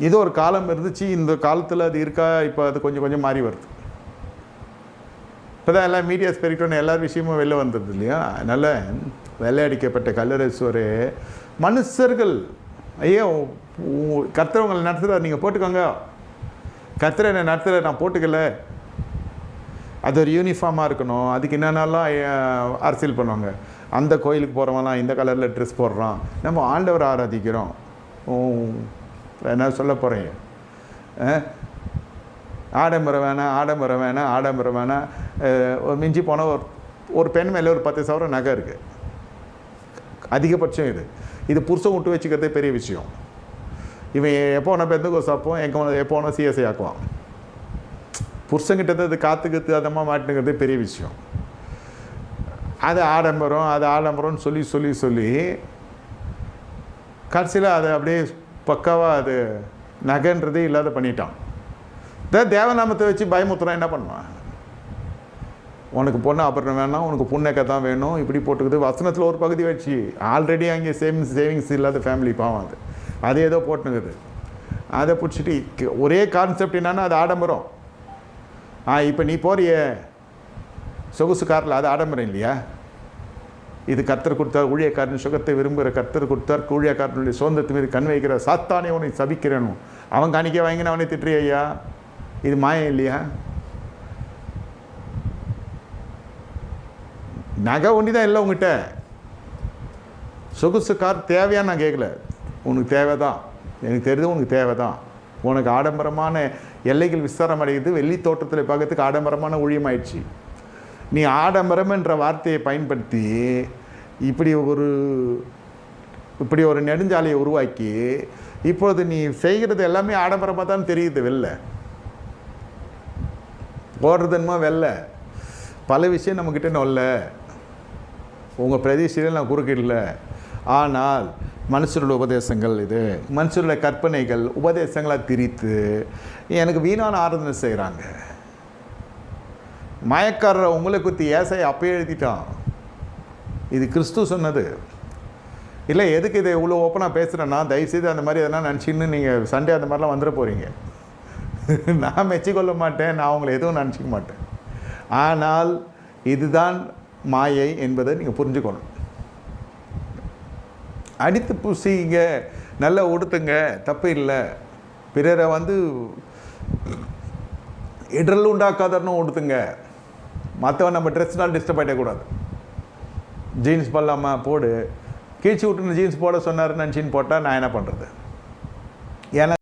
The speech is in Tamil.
இது ஒரு காலம் இருந்துச்சு, இந்த காலத்தில் அது இருக்கா? இப்போ அது கொஞ்சம் கொஞ்சம் மாறி வருது. இப்போ தான் எல்லாம் மீடியாஸ் பெருக்கிட்டோன்னு எல்லா விஷயமும் வெளில வந்துடுது இல்லையா? அதனால் வெள்ளையடிக்கப்பட்ட கல்லறை சுவரே மனுஷர்கள், ஐயோ கர்த்தர் உங்களை நடத்துகிறார், நீங்கள் போட்டுக்கோங்க, கர்த்தர் என்னை நடத்துகிற நான் போட்டுக்கல, அது ஒரு யூனிஃபார்மாக இருக்கணும், அதுக்கு என்னென்னலாம் அரசியல் பண்ணுவாங்க. அந்த கோயிலுக்கு போகிறவங்களாம் இந்த கலரில் ட்ரெஸ் போடுறான், நம்ம ஆண்டவர் ஆராதிக்கிறோம், என்ன சொல்ல போகிறீங்க? ஆடம்பரம் வேணாம், ஆடம்பரம் வேணாம், ஆடம்பரம் வேணாம். மிஞ்சி போனால் ஒரு பெண் மேலே ஒரு 10,000 நகை இருக்குது, அதிகபட்சம். இது புருஷன் விட்டு வச்சுக்கிறதே பெரிய விஷயம். இவன் எப்போ ஒன்றா பெந்தகோஸ் ஆப்போம், எப்போ ஒன்றா சிஎஸ்ஐ ஆக்குவான். புருஷங்கிட்ட அது காத்துக்கிறது அதமாக மாட்டுங்கிறதே பெரிய விஷயம். அது ஆடம்பரம்னு சொல்லி சொல்லி சொல்லி கடைசியில் அதை அப்படியே பக்காவாக அது நகைன்றதே இல்லாத பண்ணிட்டான். தேவநாமத்தை வச்சு பயமுத்துறான். என்ன பண்ணுவான்? உனக்கு பொண்ணு ஆபரணம் வேணாம், உனக்கு புண்ணக்க தான் வேணும், இப்படி போட்டுக்குது. வசனத்தில் ஒரு பகுதி வச்சு ஆல்ரெடி அங்கே சேவிங்ஸ் இல்லாத ஃபேமிலி பாவம் அது ஏதோ போட்டுனுக்குது. அதை பிடிச்சிட்டு ஒரே கான்செப்ட் என்னன்னா அது ஆடம்பரம். இப்போ நீ போறிய சொகுசு காரில், அது ஆடம்பரம் இல்லையா? இது கர்த்தர் கொடுத்தார், ஊழியக்காரன் சுகத்தை விரும்புகிற கர்த்தர் கொடுத்தார், ஊழியக்காரனுடைய சொந்தத்து மீது கண் வைக்கிற சாத்தானே உன்னை சபிக்கிறனும். அவன் காணிக்க வாங்கின அவனை திட்டுறிய ஐயா, இது மாயம் இல்லையா? நகை ஒண்டி தான் இல்லை உங்ககிட்ட. சொகுசு கார் தேவையா? நான் கேட்கல, உனக்கு தேவை தான், எனக்கு தெரிஞ்சு உனக்கு தேவை தான். உனக்கு ஆடம்பரமான எல்லைகள் விஸ்தாரம் அடையுது, வெள்ளி தோட்டத்தில் பார்க்கறதுக்கு ஆடம்பரமான ஊழியம் ஆயிடுச்சு. நீ ஆடம்பரம் என்ற வார்த்தையை பயன்படுத்தி இப்படி ஒரு நெடுஞ்சாலையை உருவாக்கி இப்பொழுது நீ செய்கிறது எல்லாமே ஆடம்பரமாக தான் தெரியுது. வெளில போடுறதுமா வெளில பல விஷயம் நம்மக்கிட்ட இல்லை, உங்கள் பிரதேசத்தில் நான் குறுக்கிடல. ஆனால் மனுஷருடைய உபதேசங்கள், இது மனுஷருடைய கற்பனைகள் உபதேசங்களை திரித்து எனக்கு வீணான ஆராதனை செய்கிறாங்க. மயக்காரர் உங்களை குறித்து ஏசாயா அப்பயே எழுதிட்டான். இது கிறிஸ்து சொன்னது இல்லை. எதுக்கு இதை இவ்வளோ ஓப்பனாக பேசுகிறேன்னா, தயவுசெய்து அந்த மாதிரி எதனா நினச்சின்னு நீங்கள் சண்டே அந்த மாதிரிலாம் வந்துட போகிறீங்க. நான் மெச்சிக்கொள்ள மாட்டேன், நான் உங்களை எதுவும் நினச்சிக்க மாட்டேன். ஆனால் இதுதான் மாயை என்பதை நீங்கள் புரிஞ்சுக்கணும். அடித்து பூசிங்க, நல்லா உடுத்துங்க, தப்பு இல்லை. பிறரை இடரல் உண்டாக்காதன்னு உடுத்துங்க. மற்றவன் நம்ம ட்ரெஸ்னால் டிஸ்டர்ப் ஆகிடக்கூடாது. ஜீன்ஸ் போடலாமா? போடு. கீழ்ச்சி விட்டுன்னு ஜீன்ஸ் போட சொன்னார் நினச்சின்னு போட்டால் நான் என்ன பண்ணுறது? ஏன்னா